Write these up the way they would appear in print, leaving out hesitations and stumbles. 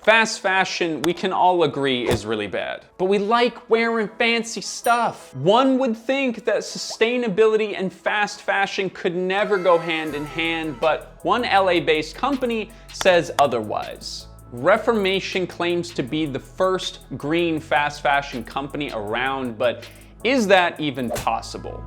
Fast fashion, we can all agree, is really bad. But we like wearing fancy stuff. One would think that sustainability and fast fashion could never go hand in hand, but one LA-based company says otherwise. Reformation claims to be the first green fast fashion company around, but is that even possible?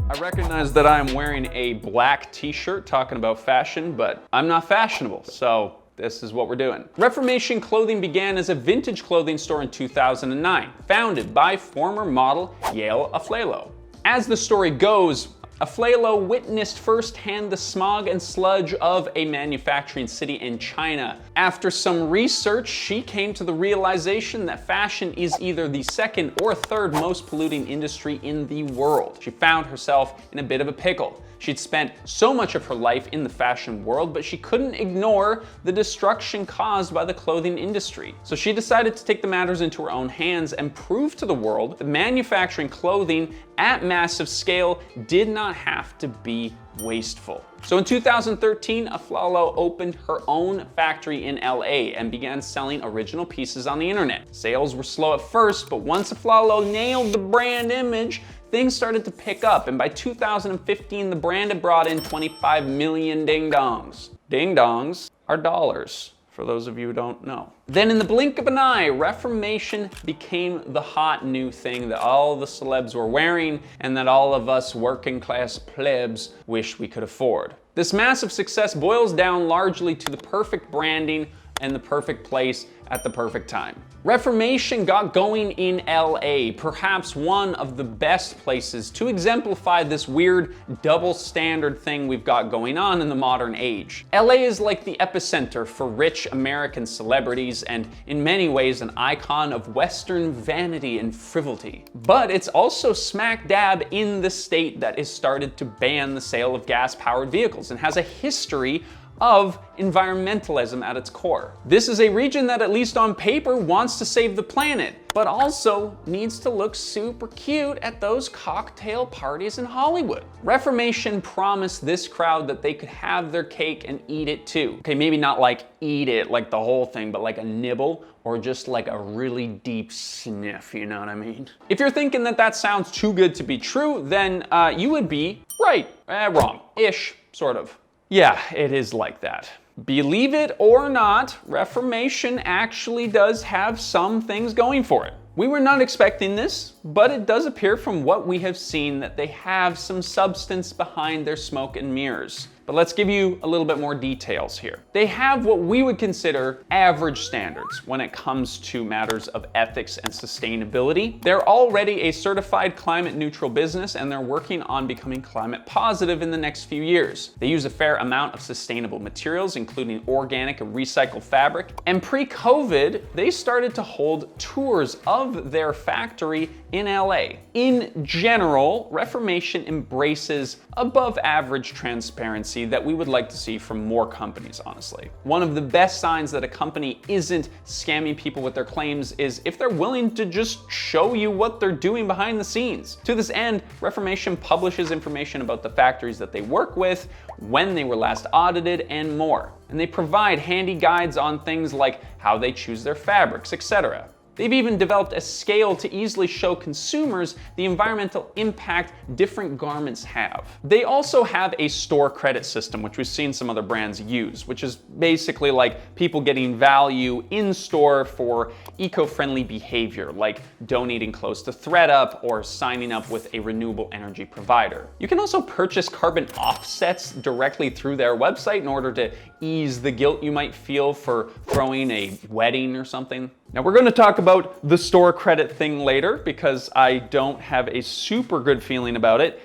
I recognize that I am wearing a black t-shirt talking about fashion, but I'm not fashionable, so this is what we're doing. Reformation Clothing began as a vintage clothing store in 2009, founded by former model Yael Aflalo. As the story goes, Aflalo witnessed firsthand the smog and sludge of a manufacturing city in China. After some research, she came to the realization that fashion is either the second or third most polluting industry in the world. She found herself in a bit of a pickle. She'd spent so much of her life in the fashion world, but she couldn't ignore the destruction caused by the clothing industry. So she decided to take the matters into her own hands and prove to the world that manufacturing clothing at massive scale did not have to be wasteful. So in 2013, Aflalo opened her own factory in LA and began selling original pieces on the internet. Sales were slow at first, but once Aflalo nailed the brand image, things started to pick up, and by 2015, the brand had brought in 25 million ding-dongs. Ding-dongs are dollars, for those of you who don't know. Then in the blink of an eye, Reformation became the hot new thing that all the celebs were wearing and that all of us working class plebs wish we could afford. This massive success boils down largely to the perfect branding and the perfect place at the perfect time. Reformation got going in LA, perhaps one of the best places to exemplify this weird double standard thing we've got going on in the modern age. LA is like the epicenter for rich American celebrities and in many ways an icon of Western vanity and frivolity. But it's also smack dab in the state that has started to ban the sale of gas-powered vehicles and has a history of environmentalism at its core. This is a region that, at least on paper, wants to save the planet, but also needs to look super cute at those cocktail parties in Hollywood. Reformation promised this crowd that they could have their cake and eat it too. Okay, maybe not like eat it like the whole thing, but like a nibble or just like a really deep sniff, you know what I mean? If you're thinking that that sounds too good to be true, then you would be right. Wrong-ish, sort of. Yeah, it is like that. Believe it or not, Reformation actually does have some things going for it. We were not expecting this, but it does appear from what we have seen that they have some substance behind their smoke and mirrors. But let's give you a little bit more details here. They have what we would consider average standards when it comes to matters of ethics and sustainability. They're already a certified climate neutral business and they're working on becoming climate positive in the next few years. They use a fair amount of sustainable materials, including organic and recycled fabric. And pre-COVID, they started to hold tours of their factory in LA. In general, Reformation embraces above average transparency that we would like to see from more companies, honestly. One of the best signs that a company isn't scamming people with their claims is if they're willing to just show you what they're doing behind the scenes. To this end, Reformation publishes information about the factories that they work with, when they were last audited, and more. And they provide handy guides on things like how they choose their fabrics, etc. They've even developed a scale to easily show consumers the environmental impact different garments have. They also have a store credit system, which we've seen some other brands use, which is basically like people getting value in store for eco-friendly behavior, like donating clothes to ThredUp or signing up with a renewable energy provider. You can also purchase carbon offsets directly through their website in order to ease the guilt you might feel for throwing a wedding or something. Now we're going to talk about the store credit thing later because I don't have a super good feeling about it.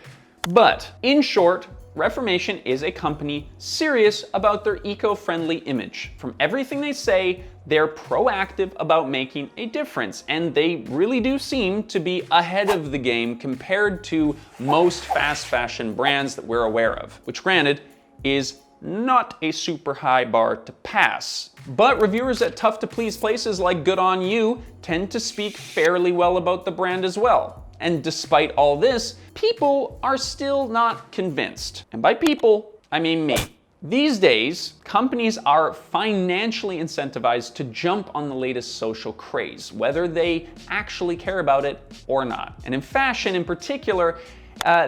But in short, Reformation is a company serious about their eco-friendly image. From everything they say, they're proactive about making a difference, and they really do seem to be ahead of the game compared to most fast fashion brands that we're aware of, which granted is not a super high bar to pass. But reviewers at tough to please places like Good On You tend to speak fairly well about the brand as well. And despite all this, people are still not convinced. And by people, I mean me. These days, companies are financially incentivized to jump on the latest social craze, whether they actually care about it or not. And in fashion in particular,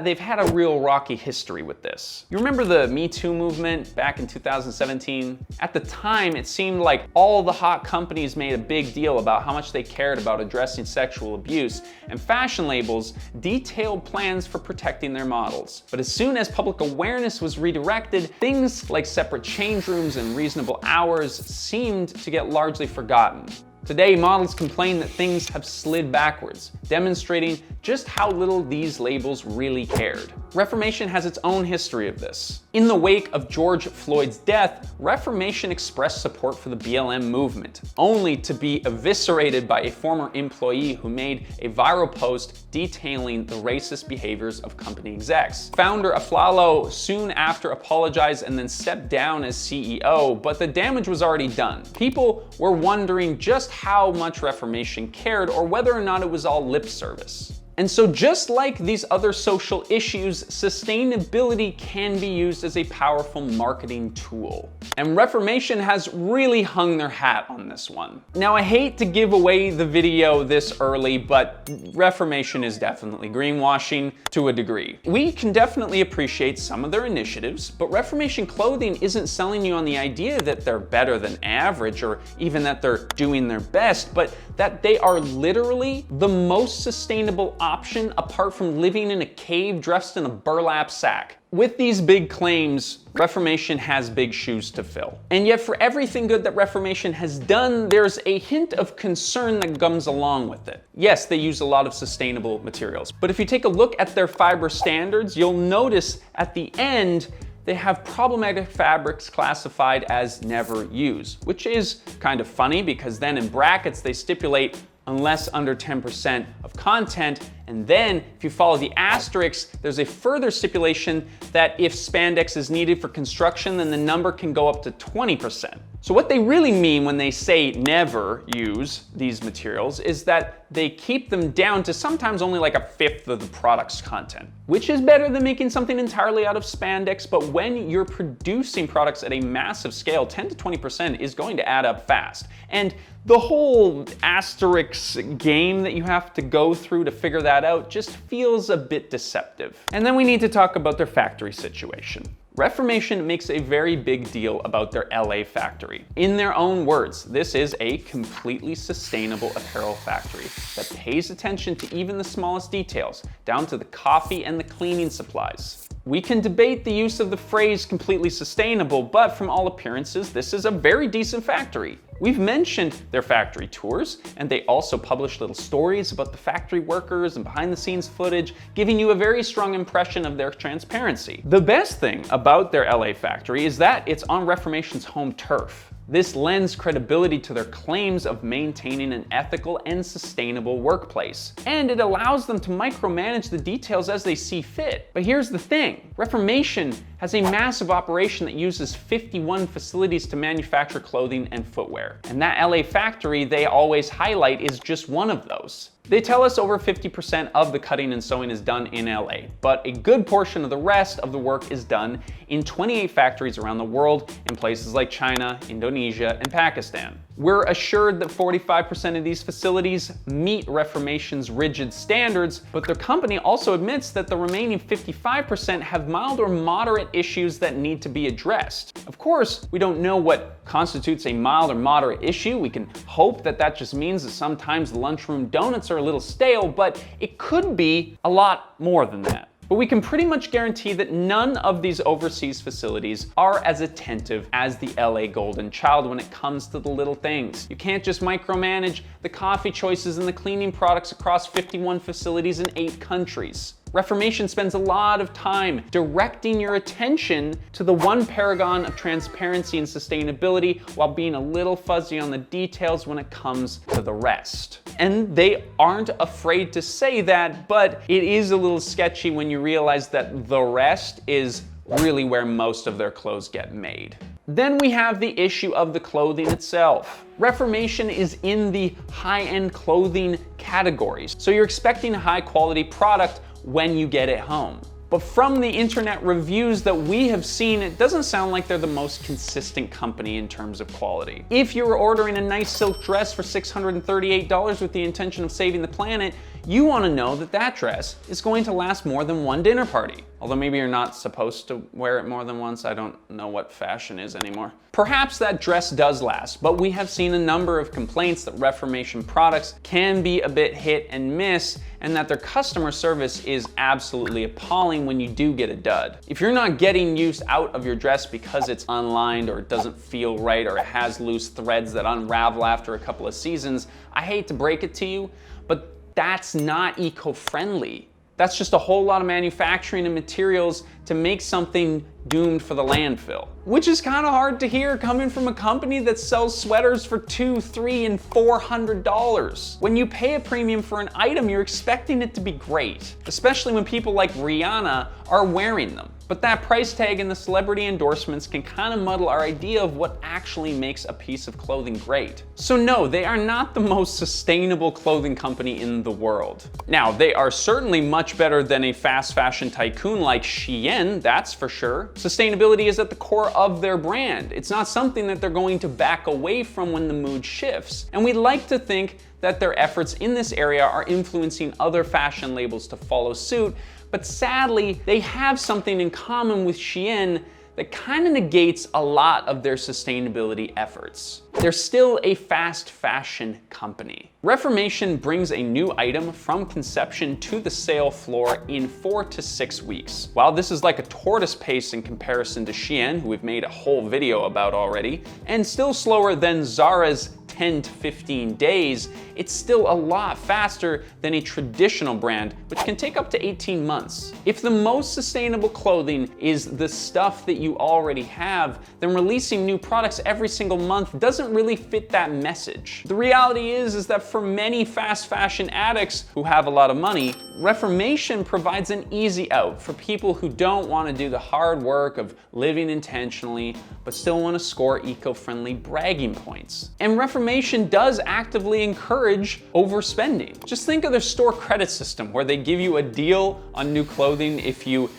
they've had a real rocky history with this. You remember the Me Too movement back in 2017? At the time, it seemed like all the hot companies made a big deal about how much they cared about addressing sexual abuse, and fashion labels detailed plans for protecting their models. But as soon as public awareness was redirected, things like separate change rooms and reasonable hours seemed to get largely forgotten. Today, models complain that things have slid backwards, demonstrating just how little these labels really cared. Reformation has its own history of this. In the wake of George Floyd's death, Reformation expressed support for the BLM movement, only to be eviscerated by a former employee who made a viral post detailing the racist behaviors of company execs. Founder Aflalo soon after apologized and then stepped down as CEO, but the damage was already done. People were wondering just how much Reformation cared or whether or not it was all lip service. And so just like these other social issues, sustainability can be used as a powerful marketing tool. And Reformation has really hung their hat on this one. Now, I hate to give away the video this early, but Reformation is definitely greenwashing to a degree. We can definitely appreciate some of their initiatives, but Reformation Clothing isn't selling you on the idea that they're better than average or even that they're doing their best, but that they are literally the most sustainable option apart from living in a cave dressed in a burlap sack. With these big claims, Reformation has big shoes to fill. And yet for everything good that Reformation has done, there's a hint of concern that comes along with it. Yes, they use a lot of sustainable materials, but if you take a look at their fiber standards, you'll notice at the end, they have problematic fabrics classified as never use, which is kind of funny because then in brackets they stipulate unless under 10% of content, and then if you follow the asterisk, there's a further stipulation that if spandex is needed for construction, then the number can go up to 20%. So what they really mean when they say never use these materials is that they keep them down to sometimes only like 1/5 of the product's content, which is better than making something entirely out of spandex. But when you're producing products at a massive scale, 10 to 20% is going to add up fast. And the whole asterisk game that you have to go through to figure that out just feels a bit deceptive. And then we need to talk about their factory situation. Reformation makes a very big deal about their LA factory. In their own words, this is a completely sustainable apparel factory that pays attention to even the smallest details, down to the coffee and the cleaning supplies. We can debate the use of the phrase completely sustainable, but from all appearances, this is a very decent factory. We've mentioned their factory tours, and they also publish little stories about the factory workers and behind the scenes footage, giving you a very strong impression of their transparency. The best thing about their LA factory is that it's on Reformation's home turf. This lends credibility to their claims of maintaining an ethical and sustainable workplace. And it allows them to micromanage the details as they see fit. But here's the thing, Reformation has a massive operation that uses 51 facilities to manufacture clothing and footwear. And that LA factory they always highlight is just one of those. They tell us over 50% of the cutting and sewing is done in LA, but a good portion of the rest of the work is done in 28 factories around the world in places like China, Indonesia, and Pakistan. We're assured that 45% of these facilities meet Reformation's rigid standards, but their company also admits that the remaining 55% have mild or moderate issues that need to be addressed. Of course, we don't know what constitutes a mild or moderate issue. We can hope that that just means that sometimes the lunchroom donuts are a little stale, but it could be a lot more than that. But we can pretty much guarantee that none of these overseas facilities are as attentive as the LA Golden Child when it comes to the little things. You can't just micromanage the coffee choices and the cleaning products across 51 facilities in 8 countries. Reformation spends a lot of time directing your attention to the one paragon of transparency and sustainability while being a little fuzzy on the details when it comes to the rest. And they aren't afraid to say that, but it is a little sketchy when you realize that the rest is really where most of their clothes get made. Then we have the issue of the clothing itself. Reformation is in the high-end clothing categories, so you're expecting a high-quality product when you get it home. But from the internet reviews that we have seen, it doesn't sound like they're the most consistent company in terms of quality. If you were ordering a nice silk dress for $638 with the intention of saving the planet, you want to know that that dress is going to last more than one dinner party. Although maybe you're not supposed to wear it more than once. I don't know what fashion is anymore. Perhaps that dress does last, but we have seen a number of complaints that Reformation products can be a bit hit and miss, and that their customer service is absolutely appalling when you do get a dud. If you're not getting use out of your dress because it's unlined or it doesn't feel right or it has loose threads that unravel after a couple of seasons, I hate to break it to you, but that's not eco-friendly. That's just a whole lot of manufacturing and materials to make something doomed for the landfill. Which is kind of hard to hear coming from a company that sells sweaters for $200, $300, and $400. When you pay a premium for an item, you're expecting it to be great, especially when people like Rihanna are wearing them. But that price tag and the celebrity endorsements can kind of muddle our idea of what actually makes a piece of clothing great. So no, they are not the most sustainable clothing company in the world. Now, they are certainly much better than a fast fashion tycoon like SHEIN, that's for sure. Sustainability is at the core of their brand. It's not something that they're going to back away from when the mood shifts. And we'd like to think that their efforts in this area are influencing other fashion labels to follow suit, but sadly, they have something in common with SHEIN that kind of negates a lot of their sustainability efforts. They're still a fast fashion company. Reformation brings a new item from conception to the sale floor in 4 to 6 weeks. While this is like a tortoise pace in comparison to SHEIN, who we've made a whole video about already, and still slower than Zara's 10 to 15 days, it's still a lot faster than a traditional brand, which can take up to 18 months. If the most sustainable clothing is the stuff that you already have, then releasing new products every single month doesn't really fit that message. The reality is that for many fast fashion addicts who have a lot of money, Reformation provides an easy out for people who don't want to do the hard work of living intentionally, but still want to score eco-friendly bragging points. And Reformation does actively encourage overspending. Just think of their store credit system, where they give you a deal on new clothing if you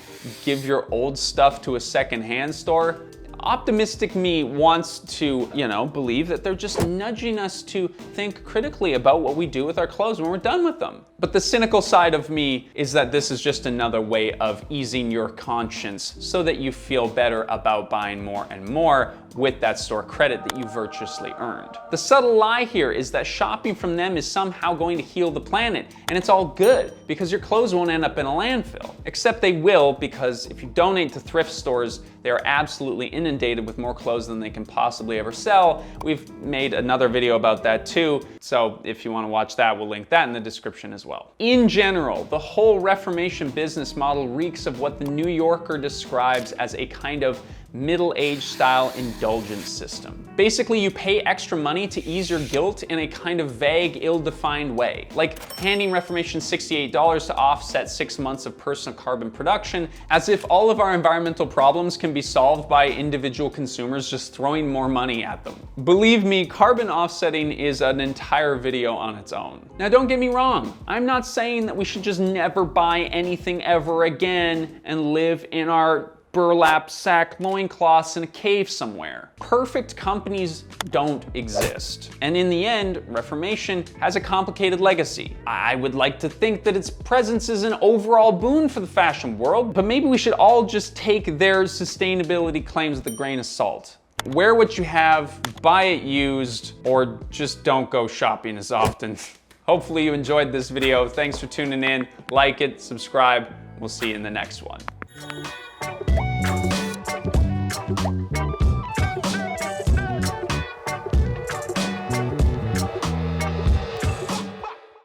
give your old stuff to a secondhand store. Optimistic me wants to, believe that they're just nudging us to think critically about what we do with our clothes when we're done with them. But the cynical side of me is that this is just another way of easing your conscience so that you feel better about buying more and more with that store credit that you virtuously earned. The subtle lie here is that shopping from them is somehow going to heal the planet, and it's all good because your clothes won't end up in a landfill. Except they will, because if you donate to thrift stores, they are absolutely inundated with more clothes than they can possibly ever sell. We've made another video about that too, so if you want to watch that, we'll link that in the description as well. In general, the whole Reformation business model reeks of what the New Yorker describes as a kind of middle-aged style indulgence system. Basically, you pay extra money to ease your guilt in a kind of vague, ill-defined way, like handing Reformation $68 to offset 6 months of personal carbon production, as if all of our environmental problems can be solved by individual consumers just throwing more money at them. Believe me, carbon offsetting is an entire video on its own. Now, don't get me wrong, I'm not saying that we should just never buy anything ever again and live in our burlap sack loincloths in a cave somewhere. Perfect companies don't exist. And in the end, Reformation has a complicated legacy. I would like to think that its presence is an overall boon for the fashion world, but maybe we should all just take their sustainability claims with a grain of salt. Wear what you have, buy it used, or just don't go shopping as often. Hopefully you enjoyed this video. Thanks for tuning in. Like it, subscribe. We'll see you in the next one.